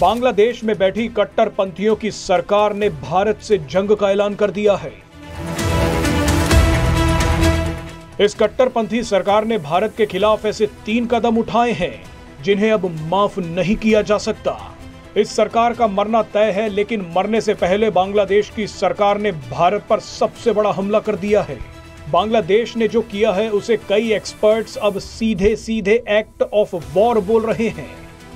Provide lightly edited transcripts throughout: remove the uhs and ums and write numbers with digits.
बांग्लादेश में बैठी कट्टरपंथियों की सरकार ने भारत से जंग का ऐलान कर दिया है। इस कट्टरपंथी सरकार ने भारत के खिलाफ ऐसे 3 कदम उठाए हैं जिन्हें अब माफ नहीं किया जा सकता। इस सरकार का मरना तय है, लेकिन मरने से पहले बांग्लादेश की सरकार ने भारत पर सबसे बड़ा हमला कर दिया है। बांग्लादेश ने जो किया है उसे कई एक्सपर्ट्स अब सीधे सीधे एक्ट ऑफ वॉर बोल रहे हैं।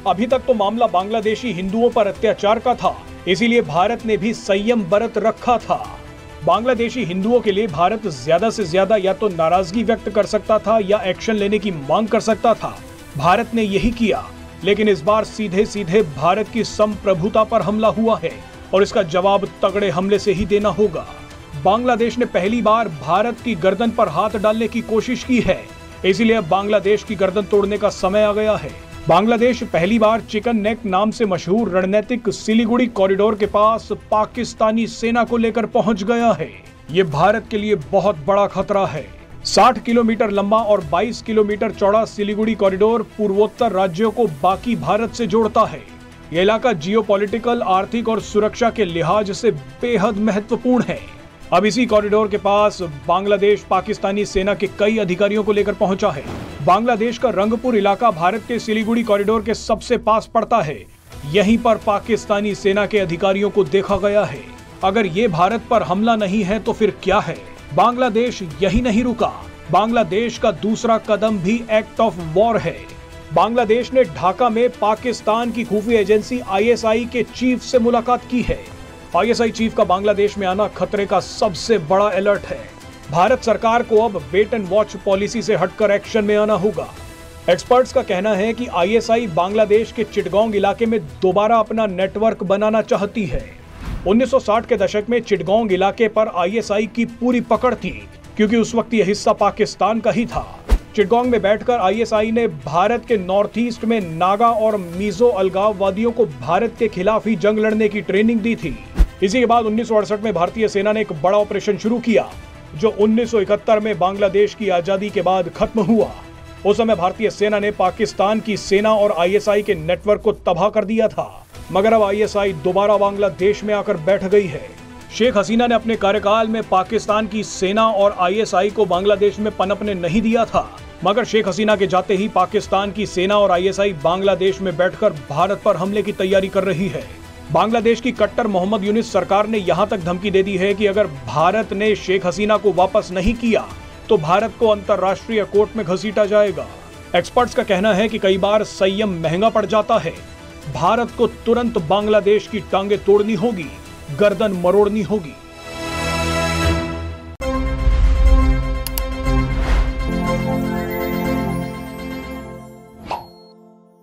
अभी तक तो मामला बांग्लादेशी हिंदुओं पर अत्याचार का था, इसीलिए भारत ने भी संयम बरत रखा था। बांग्लादेशी हिंदुओं के लिए भारत ज्यादा से ज्यादा या तो नाराजगी व्यक्त कर सकता था या एक्शन लेने की मांग कर सकता था। भारत ने यही किया, लेकिन इस बार सीधे सीधे भारत की संप्रभुता पर हमला हुआ है और इसका जवाब तगड़े हमले से ही देना होगा। बांग्लादेश ने पहली बार भारत की गर्दन पर हाथ डालने की कोशिश की है, इसीलिए अब बांग्लादेश की गर्दन तोड़ने का समय आ गया है। बांग्लादेश पहली बार चिकन नेक नाम से मशहूर रणनीतिक सिलीगुड़ी कॉरिडोर के पास पाकिस्तानी सेना को लेकर पहुंच गया है। ये भारत के लिए बहुत बड़ा खतरा है। 60 किलोमीटर लंबा और 22 किलोमीटर चौड़ा सिलीगुड़ी कॉरिडोर पूर्वोत्तर राज्यों को बाकी भारत से जोड़ता है। ये इलाका जियोपॉलिटिकल, आर्थिक और सुरक्षा के लिहाज से बेहद महत्वपूर्ण है। अब इसी कॉरिडोर के पास बांग्लादेश पाकिस्तानी सेना के कई अधिकारियों को लेकर पहुंचा है। बांग्लादेश का रंगपुर इलाका भारत के सिलीगुड़ी कॉरिडोर के सबसे पास पड़ता है। यहीं पर पाकिस्तानी सेना के अधिकारियों को देखा गया है। अगर ये भारत पर हमला नहीं है तो फिर क्या है? बांग्लादेश यही नहीं रुका, बांग्लादेश का दूसरा कदम भी एक्ट ऑफ वॉर है। बांग्लादेश ने ढाका में पाकिस्तान की खुफिया एजेंसी ISI के चीफ से मुलाकात की है। ISI चीफ का बांग्लादेश में आना खतरे का सबसे बड़ा अलर्ट है। भारत सरकार को अब वेट एंड वॉच पॉलिसी से हटकर एक्शन में आना होगा। एक्सपर्ट्स का कहना है कि ISI बांग्लादेश के चिटगांव इलाके में दोबारा अपना नेटवर्क बनाना चाहती है। 1960 के दशक में चिटगांव इलाके पर ISI की पूरी पकड़ थी, क्योंकि उस वक्त यह हिस्सा पाकिस्तान का ही था। चिटगांव में बैठकर ISI ने भारत के नॉर्थ ईस्ट में नागा और मिजो अलगाववादियों को भारत के खिलाफ ही जंग लड़ने की ट्रेनिंग दी थी। इसी के बाद 1968 में भारतीय सेना ने एक बड़ा ऑपरेशन शुरू किया, जो 1971 में बांग्लादेश की आजादी के बाद खत्म हुआ। उस समय भारतीय सेना ने पाकिस्तान की सेना और ISI के नेटवर्क को तबाह कर दिया था, मगर अब ISI दोबारा बांग्लादेश में आकर बैठ गई है। शेख हसीना ने अपने कार्यकाल में पाकिस्तान की सेना और ISI को बांग्लादेश में पनपने नहीं दिया था, मगर शेख हसीना के जाते ही पाकिस्तान की सेना और ISI बांग्लादेश में बैठकर भारत पर हमले की तैयारी कर रही है। बांग्लादेश की कट्टर मोहम्मद यूनिस सरकार ने यहां तक धमकी दे दी है कि अगर भारत ने शेख हसीना को वापस नहीं किया तो भारत को अंतर्राष्ट्रीय कोर्ट में घसीटा जाएगा। एक्सपर्ट्स का कहना है कि कई बार संयम महंगा पड़ जाता है। भारत को तुरंत बांग्लादेश की टांगे तोड़नी होगी, गर्दन मरोड़नी होगी।